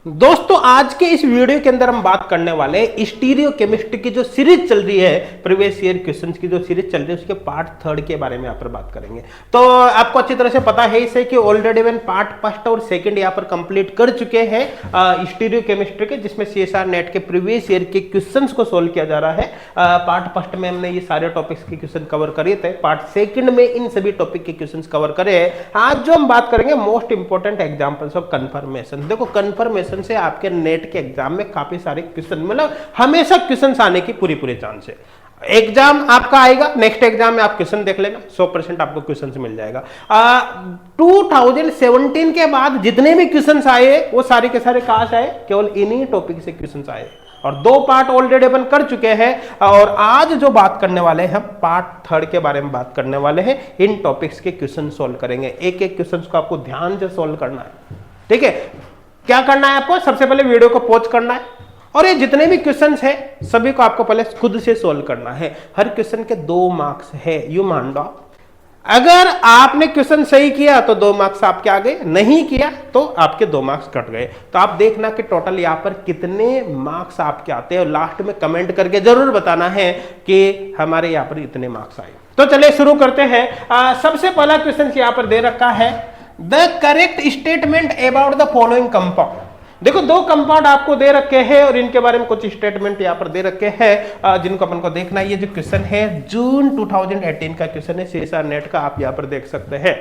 दोस्तों आज के इस वीडियो के अंदर हम बात करने वाले हैं स्टीरियो केमिस्ट्री की जो सीरीज चल रही है, प्रीवियस ईयर क्वेश्चंस की जो सीरीज चल रही है उसके पार्ट थर्ड के बारे में यहाँ पर बात करेंगे। तो आपको अच्छी तरह से पता है इसे कि ऑलरेडी वन पार्ट फर्स्ट और सेकंड यहाँ पर कंप्लीट कर चुके हैं स्टीरियो केमिस्ट्री के, जिसमें CSR नेट के प्रीवियस ईयर के क्वेश्चन को सोल्व किया जा रहा है। पार्ट फर्स्ट में हमने ये सारे टॉपिक्स के क्वेश्चन कवर करे थे, पार्ट सेकंड में इन सभी टॉपिक के क्वेश्चन कवर करे हैं। आज जो हम बात करेंगे most important examples of conformation. देखो कन्फर्मेशन से आपके नेट के एग्जाम में काफी सारे क्वेश्चन, मतलब हमेशा क्वेश्चन आने की पूरी चांस है। एग्जाम आपका आएगा, नेक्स्ट एग्जाम में आप क्वेश्चन देख लेना, 100% आपको क्वेश्चन मिल जाएगा। 2017 के बाद जितने भी क्वेश्चन आए वो सारे के सारे कहां से आए, केवल इन्हीं टॉपिक से क्वेश्चन आए और 2 पार्ट ऑलरेडी अपन कर चुके हैं। और आज जो बात करने वाले हैं हम पार्ट थर्ड के बारे में बात करने वाले हैं। इन टॉपिक्स के क्वेश्चन सोल्व करेंगे, एक एक क्वेश्चन को आपको ध्यान से सोल्व करना है। ठीक है, क्या करना है आपको, सबसे पहले वीडियो को पॉज करना है और ये जितने भी क्वेश्चंस हैं सभी को आपको पहले खुद से सोल्व करना है। हर क्वेश्चन के 2 मार्क्स है, यू मान लो। अगर आपने क्वेश्चन सही किया तो 2 मार्क्स आपके आ गए, नहीं किया तो आपके 2 मार्क्स कट गए। तो आप देखना कि टोटल यहाँ पर कितने मार्क्स आपके आते हैं और लास्ट में कमेंट करके जरूर बताना है कि हमारे यहाँ पर इतने मार्क्स आए। तो चलिए शुरू करते हैं। सबसे पहला क्वेश्चन यहाँ पर दे रखा है, the correct statement about the following compound. देखो 2 कंपाउंड आपको दे रखे हैं और इनके बारे में कुछ स्टेटमेंट यहाँ पर दे रखे हैं जिनको अपन को देखना है। ये जो क्वेश्चन है जून 2018 का क्वेश्चन है, CSR नेट का, आप यहाँ पर देख सकते हैं।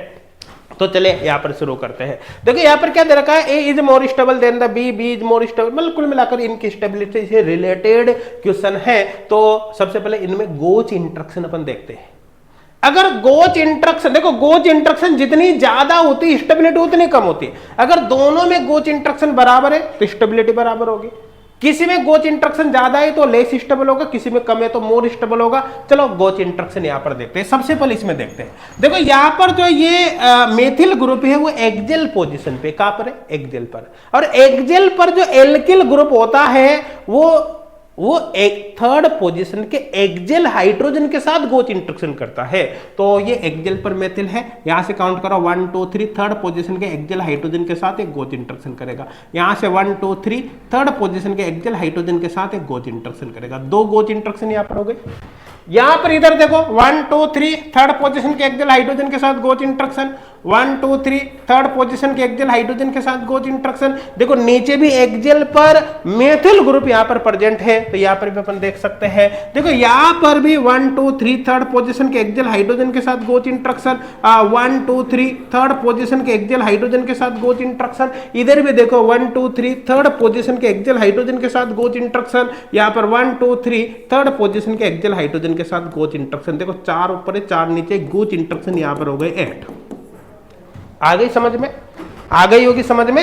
तो चले यहाँ पर शुरू करते हैं। देखो यहाँ पर क्या दे रखा है, A is more stable then the B is more stable, मतलब कुल मिलाकर इनकी स्टेबिलिटी से रिलेटेड क्वेश्चन है। तो सबसे पहले इनमें गोच इंटरेक्शन अपन देखते हैं। अगर गोच इंटरेक्शन, देखो गोच इंटरेक्शन जितनी ज्यादा होती है स्टेबिलिटी उतनी कम होती है। अगर दोनों में गोच इंटरेक्शन बराबर है तो स्टेबिलिटी बराबर होगी। किसी में गोच इंटरेक्शन ज्यादा है तो लेस स्टेबल होगा, किसी में कम है तो मोर स्टेबल होगा। चलो गोच इंटरेक्शन यहां पर देखते हैं। सबसे पहले इसमें देखते हैं, देखो यहां पर जो ये मेथिल ग्रुप है वो एक्जेल पोजीशन पे, कहां पर है, एक्जेल पर। और एक्जेल पर जो एल्किल ग्रुप होता है वो एक थर्ड पोजीशन के एक्जेल हाइड्रोजन के साथ गोच इंटरेक्शन करता है। तो ये एक्जेल पर मेथिल है, यहां से काउंट करो 1 2 3, थर्ड पोजीशन के एक्जेल हाइड्रोजन के साथ एक गोच इंटरेक्शन करेगा। यहां से 1 2 3, थर्ड पोजीशन के एक्जेल हाइड्रोजन के साथ एक गोच इंटरेक्शन करेगा। 2 गोच इंटरेक्शन यहां पर हो गए। यहां पर इधर देखो 1 2 3, थर्ड पोजीशन के एक्जेल हाइड्रोजन के साथ गोच इंटरेक्शन, 1 2 3, थर्ड पोजीशन के एक्जेल हाइड्रोजन के साथ गोच इंटरेक्शन। देखो नीचे भी एक्जेल पर मेथिल ग्रुप यहां पर प्रेजेंट है, तो यहां पर भी अपन देख सकते हैं। देखो यहां पर भी 1 2 3, थर्ड पोजीशन के एक्जेल हाइड्रोजन के साथ गोच इंटरेक्शन, 1 2 3, थर्ड पोजीशन के एक्जेल हाइड्रोजन के साथ गोच इंटरेक्शन। इधर भी देखो 1 2 3, थर्ड पोजीशन के एक्जेल हाइड्रोजन के साथ गोच इंटरेक्शन। यहां पर 1 2 3, थर्ड पोजीशन के एक्जेल हाइड्रोजन के साथ गोच इंटरेक्शन। देखो 4 ऊपर है 4 नीचे, गोच इंटरेक्शन यहां पर हो गए 8। आ गई समझ में, आ गई होगी समझ में।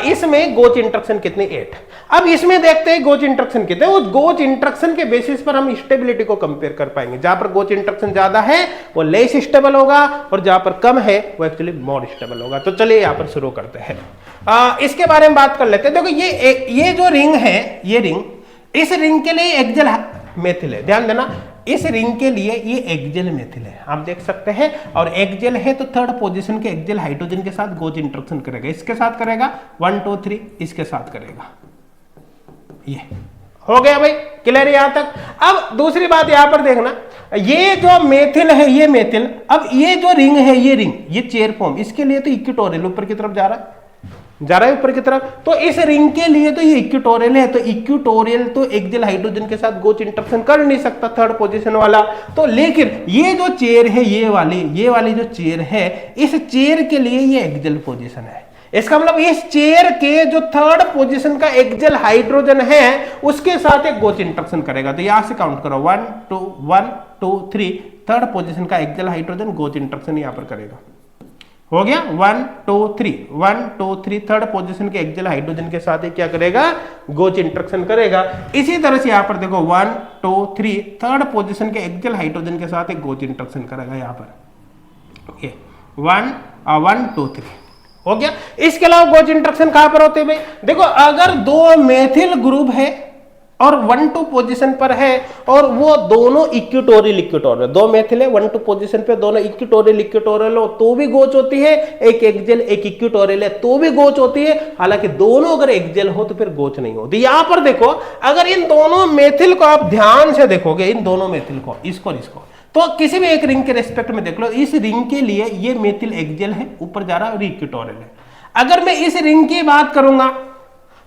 इसमें गोच इंटरेक्शन कितने, 8। अब इसमें देखते हैं गोच इंटरेक्शन कितने। उस गोच इंटरेक्शन के बेसिस पर हम स्टेबिलिटी को कंपेयर कर पाएंगे। जहां पर गोच इंटरेक्शन ज्यादा है वो लेस स्टेबल होगा और जहां पर कम है वो एक्चुअली मोर स्टेबल होगा। तो चलिए यहां पर शुरू करते हैं, इसके बारे में बात कर लेते हैं। देखो ये जो रिंग है, ये रिंग, इस रिंग के लिए एक्जेल मेथिल है, ध्यान देना। इस रिंग के लिए ये एक्जेल मेथिल है, आप देख सकते हैं। और एक्जेल है तो थर्ड पोजीशन के एक्जेल हाइड्रोजन के साथ गोच इंटरेक्शन करेगा। इसके साथ करेगा 1 2 3, इसके साथ करेगा। ये हो गया भाई, क्लियर है यहां तक। अब दूसरी बात यहां पर देखना, ये जो मेथिल है ये मेथिल, अब ये जो रिंग है ये रिंग, ये चेयर फॉर्म, इसके लिए तो इक्विटोरियल ऊपर की तरफ जा रहा है ऊपर की तरफ। तो इस रिंग के लिए तो ये इक्विटोरियल है, तो इक्विटोरियल तो एक्जेल हाइड्रोजन के साथ गोच इंटरेक्शन कर नहीं सकता थर्ड पोजीशन वाला। तो लेकिन ये जो चेयर है, ये वाली जो चेयर है, इस चेयर के लिए ये एक्जेल पोजीशन है। इसका मतलब इस चेयर के जो थर्ड पोजीशन का एक्जेल हाइड्रोजन है उसके साथ एक गोच इंटरेक्शन करेगा। तो यहां से काउंट करो 1 2 3, थर्ड पोजीशन का एक्जेल हाइड्रोजन गोच इंटरेक्शन यहां पर करेगा। हो गया 1 2 3, 1 2 3, थर्ड पोजीशन के एक्जेल हाइड्रोजन के साथ क्या करेगा, गोच इंटरेक्शन करेगा। इसी तरह से यहां पर देखो 1 2 3, थर्ड पोजीशन के एक्जेल हाइड्रोजन के साथ एक गोच इंटरेक्शन करेगा यहां पर। ये 1 2 3 हो गया। इसके अलावा गोच इंटरेक्शन कहां पर होते हैं भाई, देखो अगर 2 मेथिल ग्रुप है और 1-2 पोजीशन पर है और वो दोनों इक्विटोरियल इक्विटोरियल, दो मेथिल है 1-2 पोजीशन पे, दोनों इक्विटोरियल इक्विटोरियल हो तो भी गोच होती है, एक एक्जेल एक इक्विटोरियल है तो भी गोच होती है। हालांकि दोनों अगर एक्जेल हो तो फिर गोच नहीं होती। यहां पर देखो, अगर इन दोनों मेथिल को आप ध्यान से देखोगे, इन दोनों मेथिल को, इसको और इसको, तो किसी भी एक रिंग के रेस्पेक्ट में देख लो, इस रिंग के लिए ये मेथिल एक्जेल है, ऊपर जा रहा है, और इक्विटोरियल है। अगर मैं इस रिंग की बात करूंगा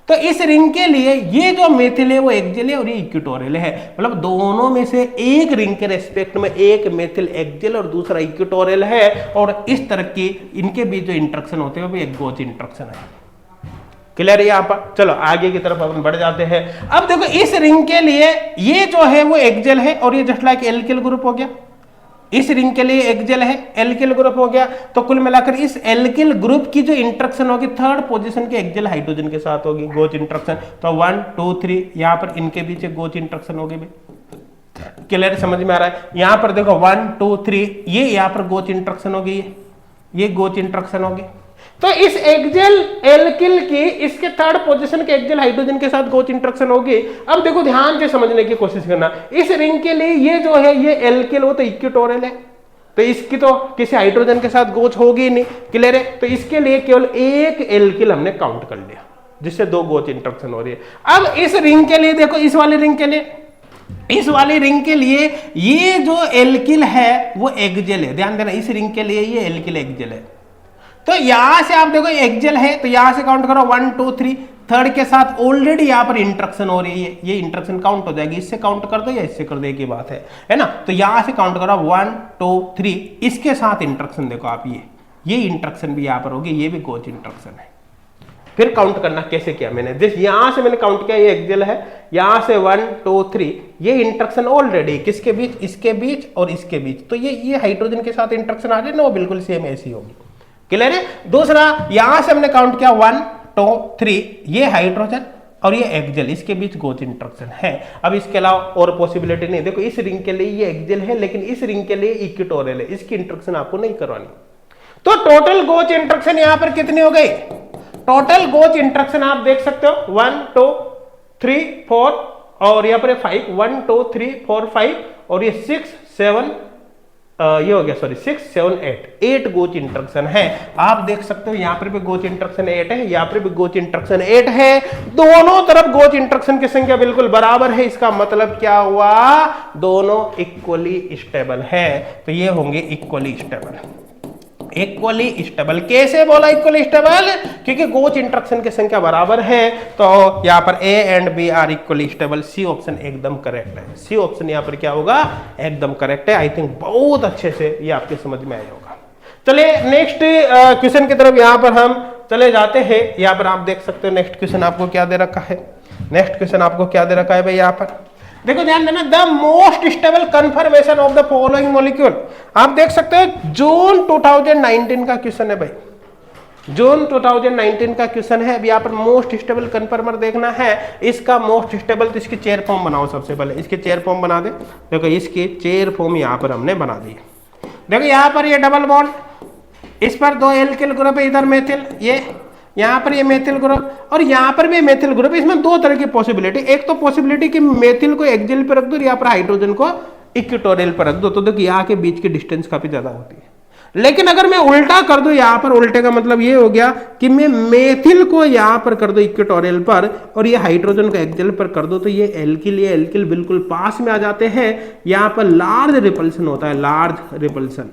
तो इस रिंग के लिए ये जो मेथिल है वो एक्जेल है और ये इक्विटोरियल है, मतलब दोनों में से एक रिंग के रेस्पेक्ट में एक मेथिल एक्जेल और दूसरा इक्विटोरियल है, और इस तरह की इनके बीच जो इंटरेक्शन होते हैं वो एक गोच इंटरेक्शन है। क्लियर है यहाँ पर? चलो आगे की तरफ अपन बढ़ जाते हैं। अब देखो, इस रिंग के लिए ये जो है वो एक्जेल है और ये जस्ट लाइक एल्किल ग्रुप हो गया। इस रिंग के लिए एक्जेल है, एल्किल ग्रुप हो गया, तो कुल मिलाकर इस एल्किल ग्रुप की जो इंटरेक्शन होगी थर्ड पोजीशन के एक्जेल हाइड्रोजन के साथ होगी, गोच इंटरेक्शन। तो 1 2 3 यहाँ पर इनके बीच गोच इंटरेक्शन होगी। क्लियर, समझ में आ रहा है? यहाँ पर देखो 1 2 3 ये यहाँ पर गोच इंटरेक्शन होगी, ये गोच इंटरेक्शन होगी। तो इस एक्जेल एल्किल की इसके थर्ड पोजीशन के एक्जेल हाइड्रोजन के साथ गोच इंटरेक्शन होगी। अब देखो ध्यान से समझने की कोशिश करना, इस रिंग के लिए ये जो है ये एल्किल हो तो इक्विटोरियल है, तो इसकी तो किसी हाइड्रोजन के साथ गोच होगी नहीं। क्लियर है? तो इसके लिए केवल एक एल्किल हमने काउंट कर लिया, जिससे दो गोच इंटरेक्शन हो रही है। अब इस रिंग के लिए देखो, इस वाली रिंग के लिए, इस वाली रिंग के लिए ये जो एल्किल है वो एक्जेल है। ध्यान देना, इस रिंग के लिए ये एल्किल एक्जेल है। तो यहां से आप देखो एक्जेल है, तो यहां से काउंट करो 1 2 3, थर्ड के साथ ऑलरेडी यहां पर इंटरेक्शन हो रही है, ये इंटरेक्शन काउंट हो जाएगी। इससे काउंट कर दो या इससे कर दो, एक ही बात है ना? तो यहां से काउंट करो 1 2 3, इसके साथ इंटरेक्शन देखो आप, ये इंटरेक्शन भी यहां पर होगी, ये भी गोच इंटरेक्शन है। फिर काउंट करना कैसे किया मैंने, जिस यहां से मैंने काउंट किया, ये एक्जेल है, यहां से 1 2 3, ये इंटरेक्शन ऑलरेडी किसके बीच, इसके बीच और इसके बीच, तो ये हाइड्रोजन के साथ इंटरेक्शन आ जाए ना, वो बिल्कुल सेम ऐसी होगी। क्लियर है? दूसरा, यहां से हमने काउंट किया 1 2 3, ये हाइड्रोजन और ये एक्जेल, इसके बीच गोच इंटरेक्शन है। अब इसके अलावा और पॉसिबिलिटी नहीं। देखो, इस रिंग के लिए ये एक्जेल है, लेकिन इस रिंग के लिए इक्विटोरियल है, इसकी इंटरेक्शन आपको नहीं करवानी। तो टोटल गोच इंटरेक्शन यहां पर कितनी हो गई? टोटल गोच इंटरेक्शन आप देख सकते हो 1 2 3 4 और यहाँ पर 5, 1 2 3 4 5 और ये 6 7, ये हो गया, सॉरी 6 7 8 गोच इंटरेक्शन है। आप देख सकते हो यहाँ पर भी गोच इंटरेक्शन 8 है, यहाँ पर भी गोच इंटरेक्शन 8 है। दोनों तरफ गोच इंटरेक्शन की संख्या बिल्कुल बराबर है। इसका मतलब क्या हुआ? दोनों इक्वली स्टेबल है, तो ये होंगे इक्वली स्टेबल। इक्वली स्टेबल कैसे बोला इक्वली स्टेबल? क्योंकि गोच इंटरेक्शन की संख्या बराबर है, तो यहाँ पर A and B are equally stable. C option एकदम करेक्ट है। सी ऑप्शन यहाँ पर क्या होगा? एकदम करेक्ट है। आई थिंक बहुत अच्छे से ये आपके समझ में आया होगा। चलिए नेक्स्ट क्वेश्चन की तरफ यहाँ पर हम चले जाते हैं। यहाँ पर आप देख सकते हो नेक्स्ट क्वेश्चन आपको क्या दे रखा है। नेक्स्ट क्वेश्चन आपको क्या दे रखा है भाई? यहाँ पर देखो, ध्यान देना, the most stable conformation of the following molecule. आप देख सकते हो जून 2019 का क्वेश्चन है भाई, जून 2019 का क्वेश्चन है। अब यहाँ पर मोस्ट स्टेबल कन्फर्मर देखना है। इसका मोस्ट स्टेबल, तो इसकी चेयर फॉर्म बनाओ सबसे पहले। इसकी चेयर फॉर्म बना दे। देखो, इसकी चेयर फॉर्म यहाँ पर हमने बना दी। देखो यहाँ पर ये डबल बॉन्ड, इस पर दो एल्किल ग्रुप है, इधर मेथिल, ये यहाँ पर ये मेथिल ग्रुप और यहाँ पर भी मेथिल ग्रुप। इसमें दो तरह की पॉसिबिलिटी, एक तो पॉसिबिलिटी कि मेथिल को एक्जेल पे रख दो, यहाँ पर हाइड्रोजन को इक्विटोरियल पर रख दो, तो देखो यहाँ के बीच की डिस्टेंस काफी ज्यादा होती है। लेकिन अगर मैं उल्टा कर दूं, यहाँ पर उल्टे का मतलब ये हो गया कि मैं मेथिल को यहाँ पर कर दो इक्विटोरियल पर और ये हाइड्रोजन को एक्जेल पर कर दो, तो ये एल्किल, ये एल्किल बिल्कुल पास में आ जाते हैं। यहाँ पर लार्ज रिपल्सन होता है, लार्ज रिपल्सन,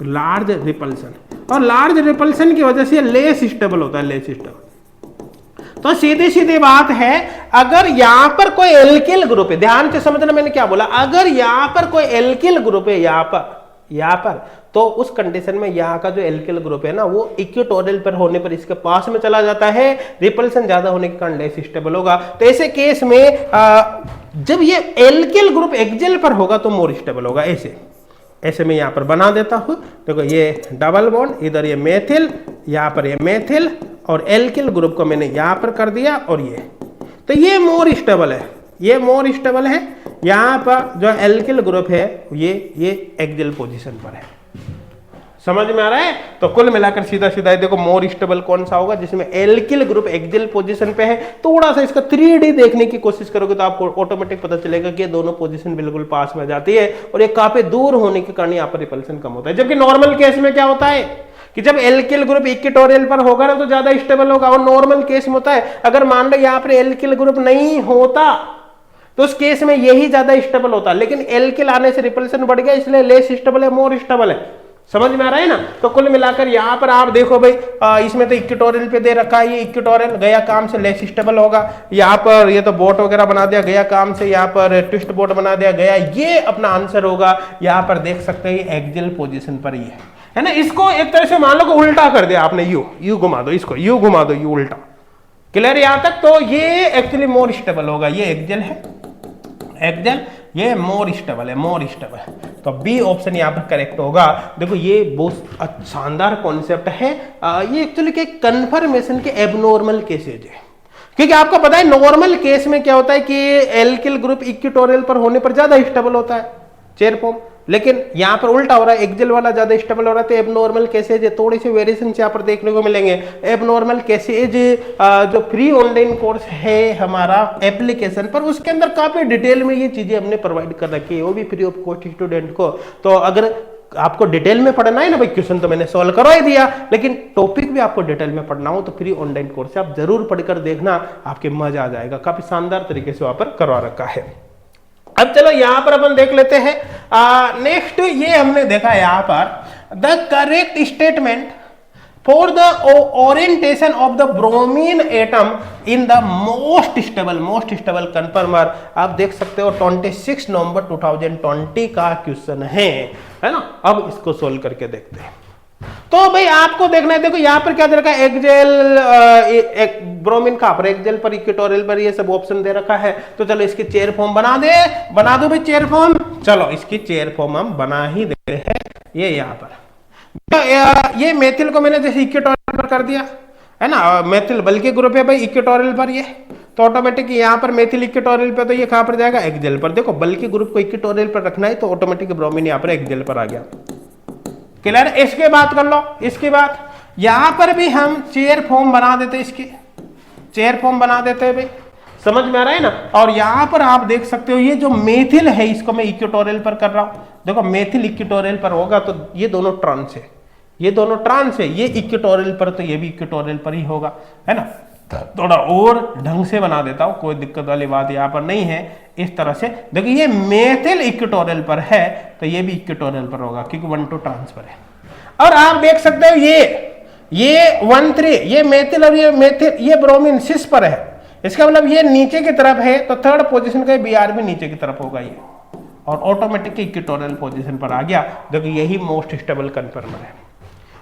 लार्ज रिपल्सन, और लार्ज रिपल्सन की वजह से लेस स्टेबल होता है, लेस स्टेबल। तो सीधी सीधी बात है, अगर यहां पर कोई एल्किल ग्रुप है, ध्यान से समझना मैंने क्या बोला, अगर यहां पर कोई एल्किल ग्रुप है यहां पर, तो उस कंडीशन में यहाँ का जो एल्किल ग्रुप है ना, वो इक्विटोरियल पर होने पर इसके पास में चला जाता है, रिपल्सन ज्यादा होने के कारण लेस स्टेबल होगा। तो ऐसे केस में जब ये एल्किल ग्रुप एक्जेल पर होगा तो मोर स्टेबल होगा। ऐसे मैं यहाँ पर बना देता हूँ। देखो, ये डबल बॉन्ड, इधर ये मेथिल, यहाँ पर ये मेथिल, और एल्किल ग्रुप को मैंने यहाँ पर कर दिया, और ये, तो ये मोर स्टेबल है, ये मोर स्टेबल है। यहाँ पर जो एल्किल ग्रुप है ये एक्जेल पोजीशन पर है। समझ में आ रहा है? तो कुल मिलाकर सीधा सीधा देखो मोर स्टेबल कौन सा होगा, जिसमें एल्किल ग्रुप एक्सियल पोजीशन पे है। थोड़ा सा इसका 3D देखने की कोशिश करोगे तो आपको ऑटोमेटिक पता चलेगा कि दोनों पोजीशन बिल्कुल पास में जाती है और ये काफी दूर होने के कारण यहाँ पर रिपल्सन कम होता है। जबकि नॉर्मल केस में क्या होता है कि जब एल्किल ग्रुप इक्वेटोरियल पर होगा ना तो ज्यादा स्टेबल होगा, और नॉर्मल केस में होता है अगर मान लो यहाँ पर एल्किल ग्रुप नहीं होता तो उस केस में यही ज्यादा स्टेबल होता है, लेकिन एल्किल आने से रिपल्सन बढ़ गया इसलिए लेस स्टेबल है, मोर स्टेबल है। समझ में आ रहा है ना? तो कुल मिलाकर यहाँ पर आप देखो भाई इसमें तो इक्वेटोरियल पे दे रखा है, ये इक्वेटोरियल गया काम से लेस स्टेबल होगा। यहाँ पर ये तो बोट वगैरह बना दिया गया काम से, यहाँ पर ट्विस्ट बोट बना दिया गया, ये अपना आंसर होगा। यहाँ पर देख सकते हैं एक्सियल पोजीशन पर ही है ना। इसको एक तरह से मान लो कि उल्टा कर दिया आपने, यू घुमा दो, इसको यू घुमा दो, यू उल्टा। क्लियर यहाँ तक? तो ये एक्चुअली मोर स्टेबल होगा, ये एक्सियल है, एक्सियल, ये मोर स्टेबल है, मोर स्टेबल। तो बी ऑप्शन यहाँ पर करेक्ट होगा। देखो ये बहुत शानदार कॉन्सेप्ट है, ये एक्चुअली के कन्फर्मेशन के एबनॉर्मल केसेज है, क्योंकि आपको पता है नॉर्मल केस में क्या होता है कि एल्किल ग्रुप इक्वेटोरियल पर होने पर ज्यादा स्टेबल होता है चेयर फॉर्म, लेकिन यहाँ पर उल्टा हो रहा है, एक्सियल वाला ज्यादा स्टेबल हो रहा है। तो एबनॉर्मल केसेज है, थोड़ी सी वेरिएशन यहाँ पर देखने को मिलेंगे। एबनॉर्मल केसेज जो फ्री ऑनलाइन कोर्स है हमारा एप्लीकेशन पर, उसके अंदर काफी डिटेल में ये चीजें हमने प्रोवाइड कर रखी है, वो भी फ्री ऑफ कॉस्ट स्टूडेंट को। तो अगर आपको डिटेल में पढ़ना है ना भाई, क्वेश्चन तो मैंने सॉल्व करवा ही दिया, लेकिन टॉपिक भी आपको डिटेल में पढ़ना हो तो फ्री ऑनलाइन कोर्स से आप जरूर पढ़कर देखना, आपके मजा आ जाएगा। काफी शानदार तरीके से वहां पर करवा रखा है। अब चलो यहां पर अपन देख लेते हैं नेक्स्ट, ये हमने देखा यहाँ पर the correct statement for the orientation of the bromine atom in the most stable कन्फर्मर। आप देख सकते हो 26 नवंबर 2020 का क्वेश्चन है ना। अब इसको सोल्व करके देखते हैं। तो भाई आपको देखना है, देखो यहाँ पर क्या दे रखा है, एक्जेल ब्रोमीन का पर एक्जेल पर इक्वेटोरियल पर ये सब ऑप्शन दे रखा है। तो चलो इसकी चेयर फॉर्म बना दो भाई चेयर फॉर्म। चलो इसकी चेयर फॉर्म हम बना ही देते हैं। ये यहाँ पर ये मेथिल को मैंने जैसे इक्वेटोरियल पर कर दिया है ना, मेथिल बल्कि ग्रुप है भाई इक्वेटोरियल पर, ये तो ऑटोमेटिक यहाँ पर मेथिल इक्वेटोरियल पे, तो ये कहां पर जाएगा, एक्जेल पर। देखो बल्कि ग्रुप को इक्वेटोरियल पर रखना है तो ऑटोमेटिक ब्रोमीन यहाँ पर एक्जेल पर आ गया। क्लियर? इसके बाद कर लो, इसके बाद यहां पर भी हम चेयर फॉर्म बना देते, इसकी चेयर फॉर्म बना देते हैं भाई। समझ में आ रहा है ना? और यहां पर आप देख सकते हो ये जो मेथिल है इसको मैं इक्वेटोरियल पर कर रहा हूं। देखो मेथिल इक्वेटोरियल पर होगा तो ये दोनों ट्रांस है, ये दोनों ट्रांस है, ये इक्वेटोरियल पर तो ये भी इक्वेटोरियल पर ही होगा, है ना। थोड़ा और ढंग से बना देता हूं, कोई दिक्कत वाली बात यहां पर नहीं है। इस तरह से देखो ये मेथिल इक्वेटोरियल पर है तो ये भी इक्वेटोरियल पर होगा क्योंकि 1,2 ट्रांसफर है। और आप देख सकते हो ये 1,3 ये मेथिल और ये मेथिल ये ब्रोमीन सिस पर है, इसका मतलब ये नीचे की तरफ है तो थर्ड पोजीशन का बीआर भी नीचे की तरफ होगा ये, और ऑटोमेटिक इक्वेटोरियल पोजीशन पर आ गया। देखो यही मोस्ट स्टेबल कन्फर्मर है।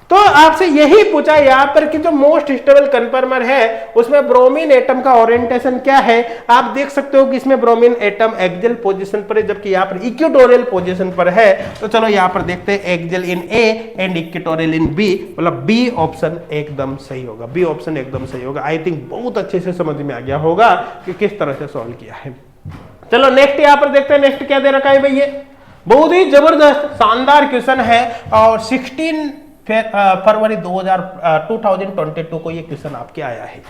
तो आपसे यही पूछा यहाँ पर कि जो मोस्ट स्टेबल कन्फर्मर है उसमें ब्रोमीन एटम का ओरिएंटेशन क्या है। आप देख सकते हो कि इसमें ब्रोमीन एटम एक्सियल पोजीशन पर है जबकि यहाँ पर इक्वेटोरियल पोजीशन पर है। तो चलो यहाँ पर देखते हैं axial in A and equatorial in B, मतलब बी ऑप्शन एकदम सही होगा, बी ऑप्शन एकदम सही होगा। आई थिंक बहुत अच्छे से समझ में आ गया होगा कि किस तरह से सॉल्व किया है। चलो नेक्स्ट यहाँ पर देखते हैं, नेक्स्ट क्या दे रखा है भाई, ये बहुत ही जबरदस्त शानदार क्वेश्चन है और 16 फरवरी 2022 को ये क्वेश्चन आपके आया है।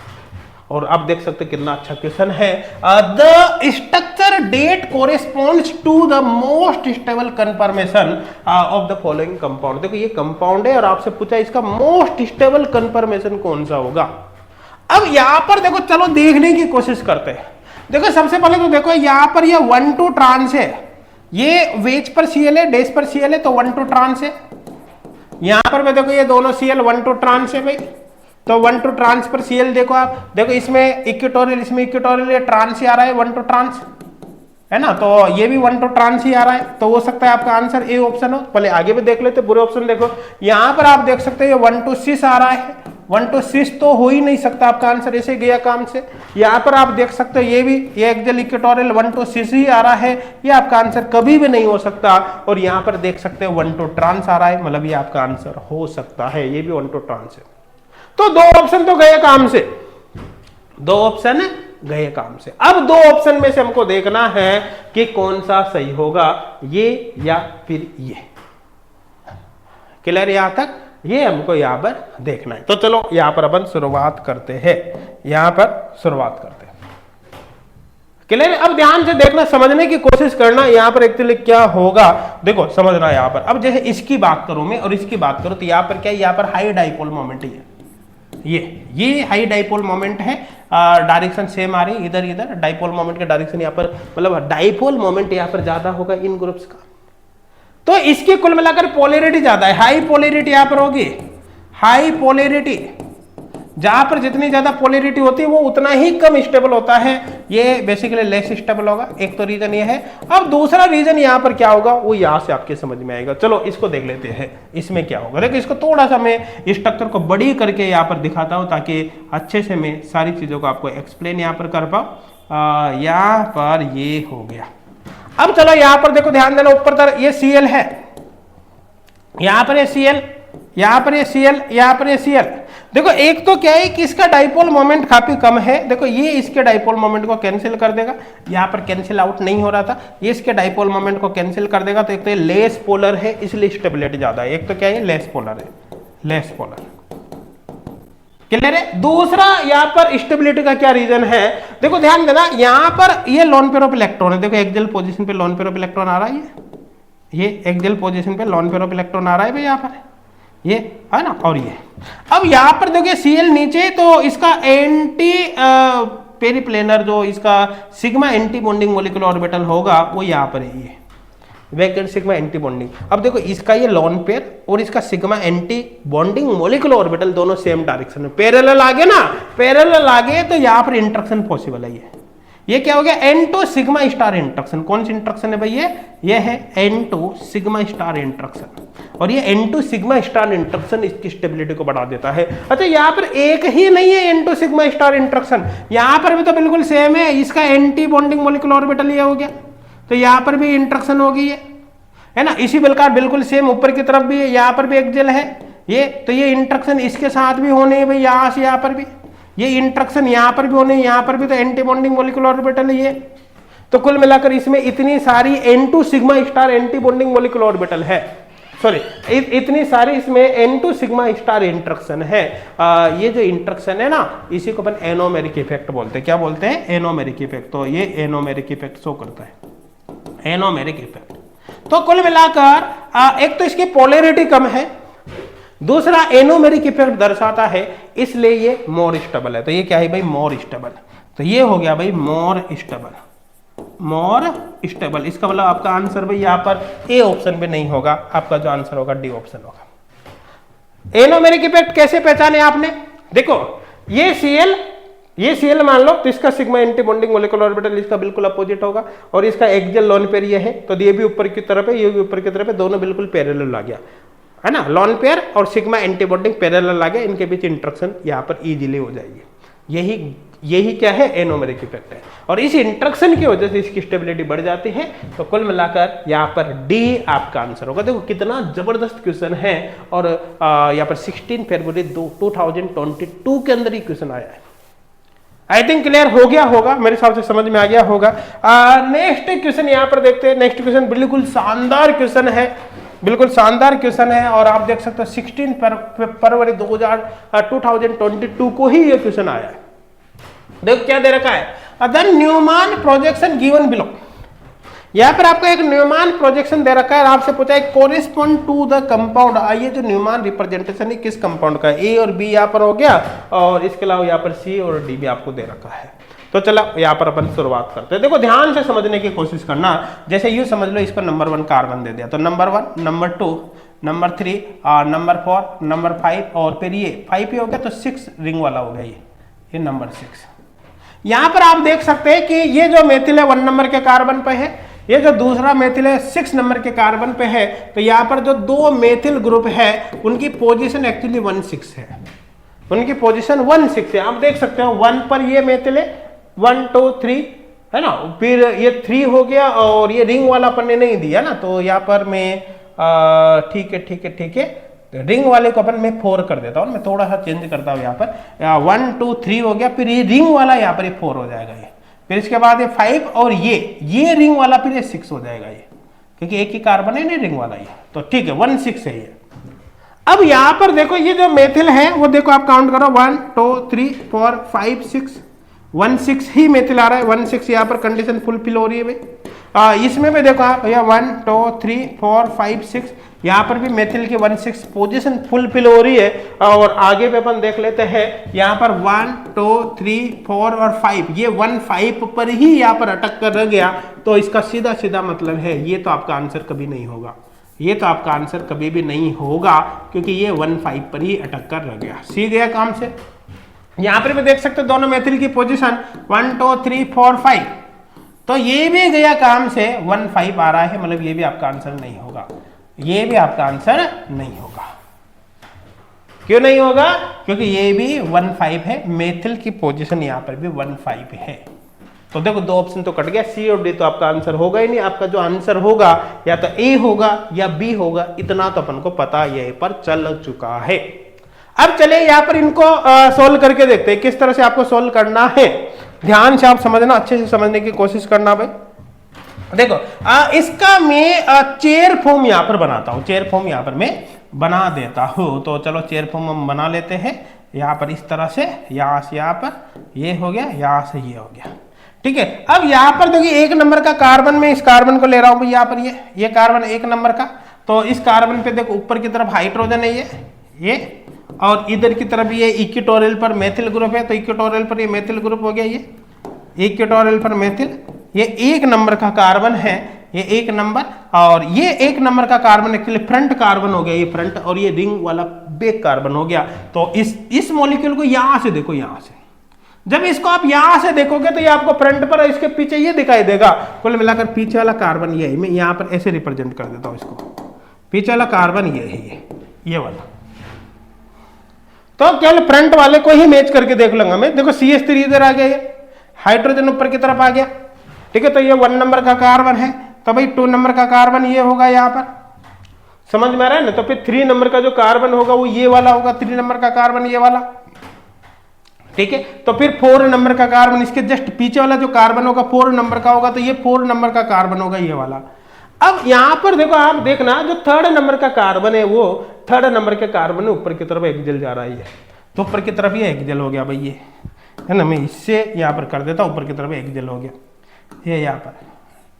और आप देख सकते कितना अच्छा क्वेश्चन है। The structure that corresponds to the most stable conformation of the following compound. देखो ये कंपाउंड है और आपसे पूछा इसका मोस्ट स्टेबल कन्फर्मेशन कौन सा होगा। अब यहां पर देखो चलो देखने की कोशिश करते हैं। देखो सबसे पहले तो देखो यहां पर ये 1,2 ट्रांस है, ये वेज पर सीएल है, डेज पर सीएल है तो 1,2 ट्रांस है। यहां पर मैं देखो ये दोनों सीएल 1,2 ट्रांस है भाई, तो 1,2 ट्रांस पर सीएल देखो आप, देखो इसमें इक्वेटोरियल इसमें इक्वेटोरियल ये ट्रांस ही आ रहा है 1,2 ट्रांस है ना, तो ये भी 1,2 ट्रांस ही आ रहा है। तो हो सकता है आपका आंसर ए ऑप्शन हो। पहले आगे भी देख लेते पूरे ऑप्शन देखो। यहां पर आप देख सकते हैं 1,2 6 आ रहा है, 1,2 6 तो हो ही नहीं सकता, आपका आंसर ऐसे गया काम से। यहाँ पर आप देख सकते हो ये भी ये एक्सियल इक्वेटोरियल 1,2 6 ही आ रहा है, ये आपका आंसर कभी भी नहीं हो सकता। और यहाँ पर देख सकते हो 1,2 ट्रांस आ रहा है, मतलब ये आपका आंसर हो सकता है, ये भी 1,2 ट्रांस है। तो दो ऑप्शन तो गए काम से, दो ऑप्शन गए काम से। अब दो ऑप्शन में से हमको देखना है कि कौन सा सही होगा, ये या फिर ये। क्लियर यहां तक? ये हमको यहां पर देखना है। तो चलो यहां पर अपन शुरुआत करते हैं, यहां पर शुरुआत करते हैं। क्लियर? अब ध्यान से देखना, समझने की कोशिश करना यहां पर एक्चुअली क्या होगा, देखो समझना यहां पर। अब जैसे इसकी बात करूं मैं और इसकी बात करूं तो यहां पर क्या है, यहां पर हाई डाइपोल मोमेंट ही है, ये हाई डाइपोल मोमेंट है, डायरेक्शन सेम आ रही इधर इधर, डाइपोल मोमेंट का डायरेक्शन यहां पर, मतलब डाइपोल मोमेंट यहां पर ज्यादा होगा इन ग्रुप्स का, तो इसकी कुल मिलाकर पोलैरिटी ज्यादा है, हाई पोलैरिटी यहां पर होगी, हाई पोलैरिटी। जहां पर जितनी ज्यादा पोलैरिटी होती है वो उतना ही कम स्टेबल होता है, ये बेसिकली लेस स्टेबल होगा। एक तो रीजन ये है। अब दूसरा रीजन यहां पर क्या होगा वो यहां से आपके समझ में आएगा। चलो इसको देख लेते हैं, इसमें क्या होगा। देखो इसको थोड़ा सा मैं स्ट्रक्चर को बड़ी करके यहां पर दिखाता हूं ताकि अच्छे से मैं सारी चीजों को आपको एक्सप्लेन यहां पर कर पाऊं। यहां पर ये हो गया। अब चलो यहां पर देखो, ध्यान देना, ऊपर तरफ ये Cl है, यहां पर ये Cl, यहां पर ये Cl, यहां पर ये Cl। देखो एक तो क्या है कि इसका डाइपोल मोमेंट काफी कम है, देखो ये इसके डाइपोल मोमेंट को कैंसिल कर देगा, यहां पर कैंसिल आउट नहीं हो रहा था, ये इसके डाइपोल मोमेंट को कैंसिल कर देगा। तो एक तो ये लेस पोलर है इसलिए स्टेबिलिटी ज्यादा है, एक तो क्या है लेस पोलर है, लेस पोलर। क्लियर है? दूसरा यहां पर स्टेबिलिटी का क्या रीजन है, देखो ध्यान देना, यहां पर ये लोन पेयर ऑफ इलेक्ट्रॉन है, देखो एक्सियल पोजीशन पे लोन पेयर ऑफ इलेक्ट्रॉन आ रहा है, ये एक्सियल पोजीशन पे लोन पेयर ऑफ इलेक्ट्रॉन आ रहा है भाई यहां पर, ये है ना, और ये। अब यहां पर देखिए Cl नीचे, तो इसका एंटी पेरिप्लेनर जो इसका sigma anti bonding molecular orbital होगा वो यहां पर है, ये वैकेंट सिग्मा एंटी बॉन्डिंग। अब देखो इसका ये लोन पेयर और इसका sigma anti bonding molecular orbital दोनों सेम डायरेक्शन में पैरेलल आगे ना, पैरेलल आगे, तो यहां पर इंटरेक्शन पॉसिबल है। ये क्या हो गया, N2 सिग्मा स्टार इंटरेक्शन। कौन सी इंटरेक्शन है भाई, ये है N2 सिग्मा स्टार इंटरेक्शन, और ये N2 सिग्मा स्टार इंटरेक्शन इसकी स्टेबिलिटी को बढ़ा देता है। अच्छा यहाँ पर एक ही नहीं है N2 सिग्मा स्टार इंटरेक्शन, यहाँ पर भी तो बिल्कुल सेम है, इसका एंटी बॉन्डिंग मॉलिक्यूलर ऑर्बिटल ये हो गया, तो यहाँ पर भी इंटरेक्शन होगी है ना। इसी प्रकार बिल्कुल सेम ऊपर की तरफ भी है, यहाँ पर भी एक्सियल है ये, तो ये इंटरेक्शन इसके साथ भी होने है भाई, यहाँ से यहाँ पर भी ये इंटरेक्शन, यहाँ पर भी होने, यहाँ पर भी तो एंटी बॉन्डिंग मॉलिक्यूलर ऑर्बिटल है ये। तो कुल मिलाकर इसमें इतनी सारी N2 sigma star anti bonding molecular orbital है, सॉरी इतनी सारी इसमें N2 सिग्मा स्टार इंटरेक्शन है। ये जो इंटरेक्शन है ना, इसी को अपन एनोमेरिक इफेक्ट बोलते हैं। क्या बोलते हैं, एनोमेरिक इफेक्ट। तो ये एनोमेरिक इफेक्ट शो करता है, एनोमेरिक इफेक्ट। तो कुल मिलाकर एक तो इसकी पोलैरिटी कम है, दूसरा एनोमेरिक इफेक्ट दर्शाता है, इसलिए ये मोर स्टेबल है। तो ये क्या है भाई, मोर स्टेबल। तो ये हो गया भाई मोर स्टेबल, मोर स्टेबल। इसका मतलब आपका आंसर भाई यहाँ पर ए ऑप्शन पे नहीं होगा, आपका जो आंसर होगा डी ऑप्शन होगा। एनोमेरिक इफेक्ट कैसे पहचाने आपने, देखो ये Cl मान लो, तो इसका sigma anti bonding molecular orbital इसका बिल्कुल अपोजिट होगा, और इसका एक्सियल लोन पेयर ये है, तो ये भी ऊपर की तरफ है, ये भी ऊपर की तरफ है, दोनों बिल्कुल पैरेलल आ गया है ना। लोन पेयर और सिग्मा एंटी बॉन्डिंग पैरेलल आ गया, इनके बीच इंटरेक्शन यहाँ पर इजीली हो जाएगी। यही क्या है, एनोमेरिक इफेक्ट है, और इस इंटरेक्शन की वजह से इसकी स्टेबिलिटी बढ़ जाती है। तो कुल मिलाकर यहाँ पर डी आपका आंसर होगा। देखो कितना जबरदस्त क्वेश्चन है, और यहाँ पर 16 फरवरी 2022 के अंदर ही क्वेश्चन आया है। आई थिंक क्लियर हो गया होगा, मेरे हिसाब से समझ में आ गया होगा। नेक्स्ट क्वेश्चन यहाँ पर देखते हैं। नेक्स्ट क्वेश्चन बिल्कुल शानदार क्वेश्चन है, बिल्कुल शानदार क्वेश्चन है, और आप देख सकते हो 16 फरवरी 2022 को ही ये क्वेश्चन आया है। देखो क्या दे रखा है, the Newman projection given below. यहां पर आपको एक न्यूमैन प्रोजेक्शन दे रखा है, आपसे पूछा है कोरिस्पॉन्ड टू द कंपाउंड। आइए जो न्यूमैन रिप्रेजेंटेशन है किस कंपाउंड का, ए और बी यहाँ पर हो गया, और इसके अलावा यहाँ पर सी और डी भी आपको दे रखा है। तो चलो यहाँ पर अपन शुरुआत करते हैं। देखो ध्यान से समझने की कोशिश करना, जैसे यूं समझ लो इसको नंबर 1 कार्बन दे दिया, तो number 1, number 2, number 3, number 4, number 5, और फिर ये 5 ही हो गया, तो 6 रिंग वाला हो गया ये नंबर 6। यहां पर आप देख सकते हैं कि ये जो मेथिल है 1 नंबर के कार्बन पे है, ये जो दूसरा मेथिल है 6 नंबर के कार्बन पे है। तो यहाँ पर जो दो मेथिल ग्रुप है उनकी पोजीशन एक्चुअली 1,6 है, उनकी पोजीशन 1,6 है। आप देख सकते हो 1 पर ये मेथिल है, 1 2 3 है ना, फिर ये 3 हो गया, और ये रिंग वाला अपन ने नहीं दिया ना, तो यहाँ पर मैं ठीक है, रिंग वाले को अपन मैं 4 कर देता हूँ, मैं थोड़ा सा चेंज करता हूँ यहाँ पर 1 2 3 हो गया, फिर ये रिंग वाला यहाँ पर ये 4 हो जाएगा ये, फिर इसके बाद ये 5, और ये रिंग वाला फिर ये 6 हो जाएगा ये, क्योंकि एक ही कार्बन है ना रिंग वाला ये, तो ठीक है 1,6 है ये। अब यहां पर देखो ये जो मेथिल है वो देखो आप काउंट करो 1 2 3 4 5 6 1 6 ही मेथिल आ रहा है, 1 6 यहाँ पर कंडीशन फुलफिल हो रही है भाई। इसमें भी देखो आप भैया 1 2 3 4 5 6 यहाँ पर भी मेथिल की 1 6 पोजीशन फुलफिल हो रही है। और आगे पे अपन देख लेते हैं यहाँ पर 1 2 3 4 और 5 ये 1 5 पर ही यहाँ पर अटक कर रह गया। तो इसका सीधा सीधा मतलब है ये तो आपका आंसर कभी नहीं होगा, ये तो आपका आंसर कभी भी नहीं होगा क्योंकि ये 1 5 पर ही अटक कर रह गया। सी गया काम से। यहां पर भी देख सकते हो दोनों मेथिल की पोजीशन 1 2 3 4 5, तो ये भी गया काम से 1 5 आ रहा है, मतलब ये भी आपका आंसर नहीं होगा, ये भी आपका आंसर नहीं होगा। क्यों नहीं होगा? क्योंकि ये भी 1 5 है, मेथिल की पोजीशन यहां पर भी 1 5 है। तो देखो दो ऑप्शन तो कट गया, सी और डी तो आपका आंसर होगा ही नहीं। आपका जो आंसर होगा या तो ए होगा या बी होगा, इतना तो अपन को पता यहीं पर चल चुका है। अब चले यहां पर इनको सोल्व करके देखते हैं किस तरह से आपको सोल्व करना है। ध्यान से आप समझना, अच्छे से समझने की कोशिश करना भाई। देखो इसका मैं चेयर फॉर्म यहां पर बनाता हूं, चेयर फॉर्म यहां पर मैं बना देता हूं। तो चलो चेयर फॉर्म हम बना लेते हैं यहां पर इस तरह से, यहां से यहां पर ये हो गया, यहां से ये हो गया, ठीक है। अब यहां पर देखिए 1 नंबर का कार्बन में इस कार्बन को ले रहा हूं भाई, यहां पर ये कार्बन 1 नंबर का। तो इस कार्बन पे देखो ऊपर की तरफ हाइड्रोजन है ये और इधर की तरफ ये इक्विटोरियल पर मेथिल ग्रुप है। तो इक्विटोरियल पर ये मेथिल ग्रुप हो गया, ये इक्विटोरियल पर मेथिल, ये 1 नंबर का कार्बन है, ये 1 नंबर। और ये 1 नंबर का कार्बन एक्चुअली फ्रंट कार्बन हो गया, ये फ्रंट, और ये रिंग वाला बैक कार्बन हो गया। तो इस मॉलिक्यूल को यहां से देखो, यहां से जब इसको आप यहां से देखोगे तो ये आपको फ्रंट पर, इसके पीछे ये दिखाई देगा। कुल मिलाकर पीछे वाला कार्बन ये है, मैं यहां पर ऐसे रिप्रेजेंट कर देता हूं इसको, पीछे वाला कार्बन ये है, ये वाला। तो केवल फ्रंट वाले को ही मैच करके देख लूंगा मैं। देखो CH3 इधर आ गया, ये हाइड्रोजन ऊपर की तरफ आ गया, ठीक है। तो ये 1 नंबर का कार्बन है, तो भाई 2 नंबर का कार्बन ये होगा यहां पर, समझ में आ रहा है ना। तो फिर 3 नंबर का जो कार्बन होगा वो ये वाला होगा, 3 नंबर का कार्बन ये वाला, ठीक है। तो फिर 4 नंबर का कार्बन इसके जस्ट पीछे वाला जो कार्बन होगा 4 नंबर का होगा, तो ये 4 नंबर का कार्बन होगा ये वाला। अब यहां पर देखो आप देखना, जो 3rd नंबर का कार्बन है वो 3rd नंबर के कार्बन ऊपर की तरफ एक्जेल जा रहा है, तो ऊपर की तरफ ये एक्जेल हो गया भाई, ये है ना। मैं इससे यहां पर कर देता हूं, ऊपर की तरफ एक्जेल हो गया, ये यहां पर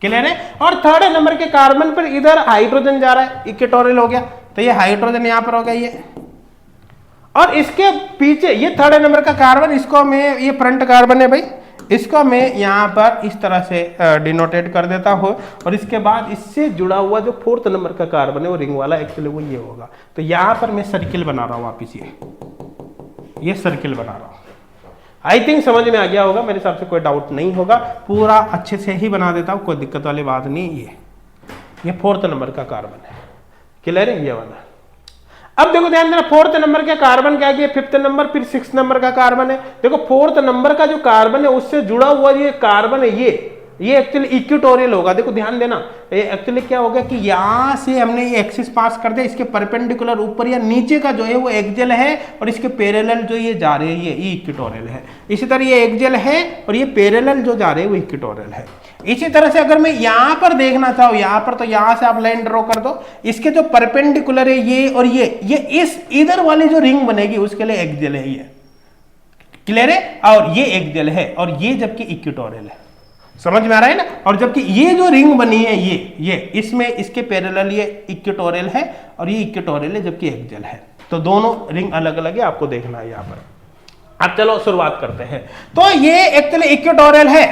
क्लियर है। और 3rd नंबर के कार्बन पर इधर हाइड्रोजन जा रहा है, इक्विटोरियल हो गया, तो ये हाइड्रोजन यहां पर हो गया ये। और इसके पीछे ये 3rd नंबर का कार्बन, इसको मैं, ये फ्रंट कार्बन है भाई, इसको मैं यहां पर इस तरह से डिनोटेट कर देता हूं। और इसके बाद इससे जुड़ा हुआ जो 4th नंबर का कार्बन है वो रिंग वाला, एक्चुअली वो ये होगा। तो यहां पर मैं सर्किल बना रहा हूं वापिस, ये सर्किल बना रहा हूं। आई थिंक समझ में आ गया होगा, मेरे हिसाब से कोई डाउट नहीं होगा, पूरा अच्छे से ही बना देता हूं, कोई दिक्कत वाली बात नहीं। ये 4th नंबर का कार्बन है, क्लियर है ये वाला। अब देखो ध्यान देना, 4th नंबर के कार्बन क्या है, 5th नंबर, फिर 6th नंबर का कार्बन है। देखो 4th नंबर का जो कार्बन है उससे जुड़ा हुआ ये कार्बन है, ये एक्चुअली इक्विटोरियल होगा। देखो ध्यान देना, ये एक्चुअली क्या होगा कि यहां से हमने ये एक्सिस पास कर दिया, इसके परपेंडिकुलर ऊपर या नीचे का जो है वो एक्जेल है, और इसके पैरेलल जो ये जा रहे हैं ये इक्विटोरियल है। इसी तरह ये एक्जेल है और ये पैरेलल जो जा रहे हैं वो इक्विटोरियल है। इसी तरह से अगर मैं यहां पर देखना चाहूं, यहां पर, तो यहां से आप लाइन ड्रॉ कर दो, इसके जो परपेंडिकुलर है ये और ये इस इधर वाली जो रिंग बनेगी उसके लिए एक्जेल है, ये क्लियर है। और ये एक्जेल है और ये जबकि इक्विटोरियल है, समझ में आ रहा है ना। और जबकि ये जो रिंग बनी है ये इसमें इसके पैरेलल ये इक्विटोरियल है और ये इक्विटोरियल है जबकि एक्जेल है। तो दोनों रिंग अलग अलग है, आपको देखना है यहाँ पर। अब चलो शुरुआत करते हैं। तो ये एक्चुअली इक्विटोरियल है,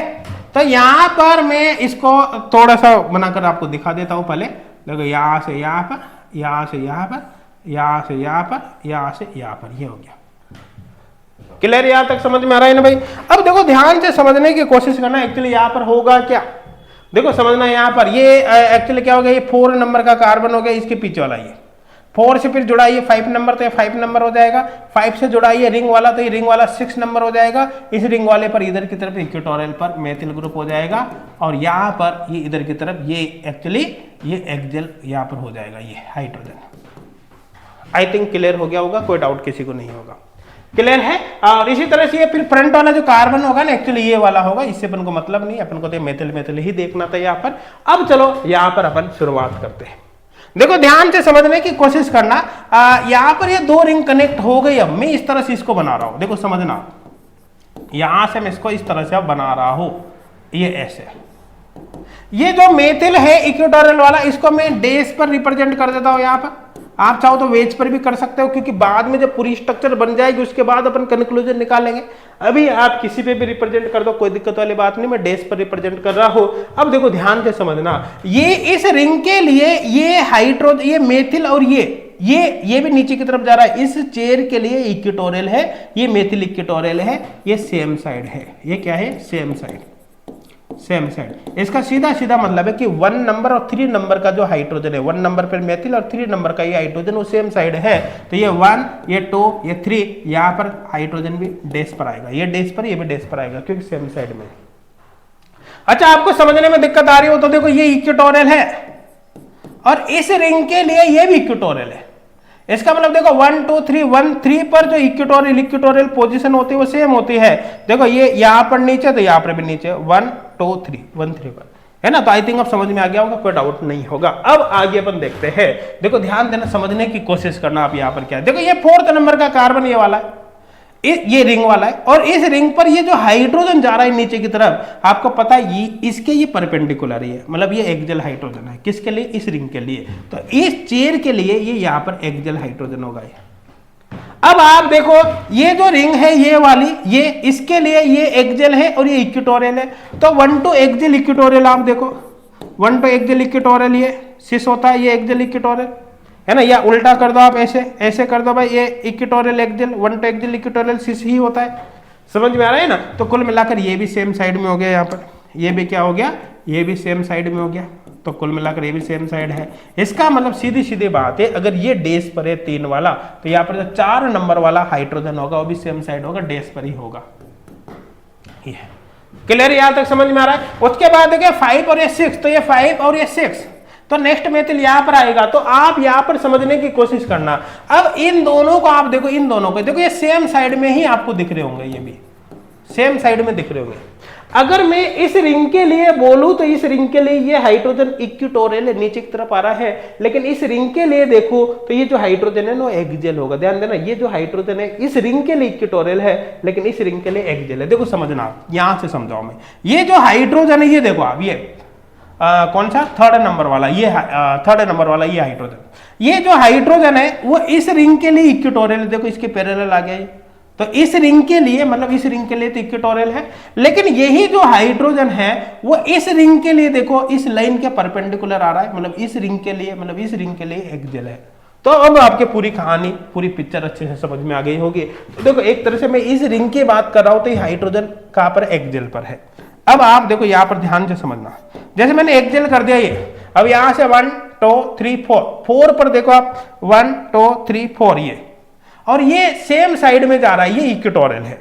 तो यहां पर मैं इसको थोड़ा सा बनाकर आपको दिखा देता हूं पहले। देखो यहां से यहां पर, यहां से यहां पर, यहां से यहां पर, यहां से यहां पर, ये हो गया क्लियर। यहां तक समझ में आ रहा है ना भाई। अब देखो ध्यान से समझने की कोशिश करना, एक्चुअली यहां पर होगा क्या, देखो समझना। यहां पर ये एक्चुअली क्या हो गया, ये 4 नंबर का कार्बन हो गया, इसके पीछे वाला ये 4 से फिर जुड़ा ये 5 नंबर, तो ये 5 नंबर हो जाएगा। 5 से जुड़ा ये रिंग वाला, तो ये रिंग वाला 6 नंबर हो जाएगा। इस रिंग वाले पर इधर की तरफ इक्विटोरियल पर मेथिल ग्रुप हो जाएगा, और यहाँ पर ये इधर की तरफ ये एक्चुअली ये एक्जेल यहाँ पर हो जाएगा, ये हाइड्रोजन। आई थिंक क्लियर हो गया होगा, कोई डाउट किसी को नहीं होगा, क्लियर है। और इसी तरह से ये फिर फ्रंट वाला जो कार्बन होगा ना, एक्चुअली ये वाला होगा, इससे अपन को मतलब नहीं, अपन को तो मेथिल ही देखना था यहाँ पर। अब चलो यहाँ पर अपन शुरुआत करते हैं। देखो ध्यान से समझने की कोशिश करना। यहां पर ये दो रिंग कनेक्ट हो गई। अब मैं इस तरह से इसको बना रहा हूं, देखो समझना, यहां से मैं इसको इस तरह से अब बना रहा हूं, ये ऐसे। ये जो मेथिल है इक्वेटोरियल वाला, इसको मैं डैश पर रिप्रेजेंट कर देता हूं। यहां पर आप चाहो तो वेज पर भी कर सकते हो, क्योंकि बाद में जब पूरी स्ट्रक्चर बन जाएगी उसके बाद अपन कंक्लूजन निकालेंगे। अभी आप किसी पे भी रिप्रेजेंट कर दो, कोई दिक्कत वाली बात नहीं, मैं डैश पर रिप्रेजेंट कर रहा हूं। अब देखो ध्यान से समझना, ये इस रिंग के लिए ये हाइड्रोजन, ये मेथिल और ये भी नीचे की तरफ जा रहा है। इस चेयर के लिए इक्वेटोरियल है, ये मेथिल इक्वेटोरियल है, ये सेम साइड है। ये क्या है? Same side, same side. इसका सीधा सीधा मतलब है कि 1 नंबर और 3 नंबर का जो हाइड्रोजन है, 1 नंबर पर मेथिल और 3 नंबर का ये हाइड्रोजन, वो सेम साइड है। तो ये 1, ये 2, ये 3, यहां पर हाइड्रोजन भी डैश पर आएगा, ये डैश पर, ये भी डैश पर आएगा, क्योंकि सेम साइड में। अच्छा, आपको समझने में दिक्कत आ रही हो तो देखो, ये इक्वेटोरियल है और इस रिंग के लिए ये भी इक्वेटोरियल है। इसका मतलब देखो 1 2 3 1 3 पर जो इक्वेटोरियल पोजीशन होती है वो सेम होती है। देखो ये यहां पर नीचे, तो यहां पर भी नीचे, 1 2 3 1 3 पर है ना। तो आई थिंक अब समझ में आ गया होगा, कोई डाउट नहीं होगा। अब आगे अपन देखते हैं। देखो ध्यान देना, समझने की कोशिश करना। आप यहां पर क्या है, देखो ये 4th नंबर का कार्बन ये वाला है, ये रिंग वाला है, और इस रिंग पर ये जो हाइड्रोजन जा रहा है नीचे की तरफ, आपको पता है ये इसके ये परपेंडिकुलर है, मतलब ये एक्सियल हाइड्रोजन है। किसके लिए? इस रिंग के लिए। तो इस चेयर के लिए ये यहां पर एक्सियल हाइड्रोजन होगा। अब आप देखो, ये जो रिंग है ये वाली, ये इसके लिए ये एक्सियल है और ये इक्वेटोरियल है। तो 1 2 एक्सियल इक्वेटोरियल, आप देखो 1 2 एक्सियल इक्वेटोरियल, ये सिस होता है, ये एक्सियल इक्वेटोरियल है ना। या उल्टा कर दो आप, ऐसे कर दो भाई, ये इक्वेटोरियल एक्सियल, 1 2 एक्सियल इक्वेटोरियल सिस ही होता है। समझ में आ रहा है ना। तो कुल मिलाकर ये भी सेम साइड में हो गया, यहाँ पर ये भी क्या हो गया, ये भी सेम साइड में हो गया। तो कुल मिलाकर ये भी सेम साइड है। इसका मतलब सीधी सीधी बात है, अगर ये डैश पर है 3 वाला, तो यहाँ पर जो 4 नंबर वाला हाइड्रोजन होगा वो भी सेम साइड होगा, डैश पर ही होगा। ये क्लियर? यहां तक समझ में आ रहा है। उसके बाद देखिए 5 और ये 6, तो ये 5 और ये 6, तो नेक्स्ट मेथिल यहां पर आएगा। तो आप यहां पर समझने की कोशिश करना। अब इन दोनों को आप देखो, इन दोनों को देखो, ये सेम साइड में ही आपको दिख रहे होंगे, ये भी सेम साइड में दिख रहे होंगे। अगर मैं इस रिंग के लिए बोलूं तो इस रिंग के लिए ये हाइड्रोजन इक्वेटोरियल है, नीचे की तरफ आ रहा है, लेकिन इस रिंग के लिए देखो तो ये जो हाइड्रोजन है वो एक्सियल होगा। ध्यान देना, ये जो हाइड्रोजन है इस रिंग के लिए इक्वेटोरियल है, लेकिन इस रिंग के लिए एक्सियल है। देखो समझना, आप यहां से समझाओ मैं। ये जो हाइड्रोजन है, ये देखो आप, ये कौन सा? 3rd नंबर वाला, ये 3rd नंबर वाला ये हाइड्रोजन। ये जो हाइड्रोजन है वो इस रिंग के लिए इक्वेटोरियल, देखो इसके पैरेलल आ गया। तो इस रिंग के लिए, मतलब इस रिंग के लिए तो इक्वेटोरियल है, लेकिन यही जो हाइड्रोजन है वो इस रिंग के लिए देखो इस लाइन के परपेंडिकुलर आ रहा है, मतलब इस रिंग के लिए, मतलब इस रिंग के लिए एक्सियल है। तो अब आपके पूरी कहानी, पूरी पिक्चर अच्छे से समझ में आ गई होगी। तो देखो एक तरह से मैं इस रिंग की बात कर रहा हूं, तो ये हाइड्रोजन कहां पर? एक्सियल पर है। अब आप देखो यहां पर ध्यान से समझना, जैसे मैंने एक्सियल कर दिया ये, अब यहां से 1 2 3 4 पर देखो आप, 1 2 3 4 ये, और ये सेम साइड में जा रहा है, ये इक्वेटोरियल है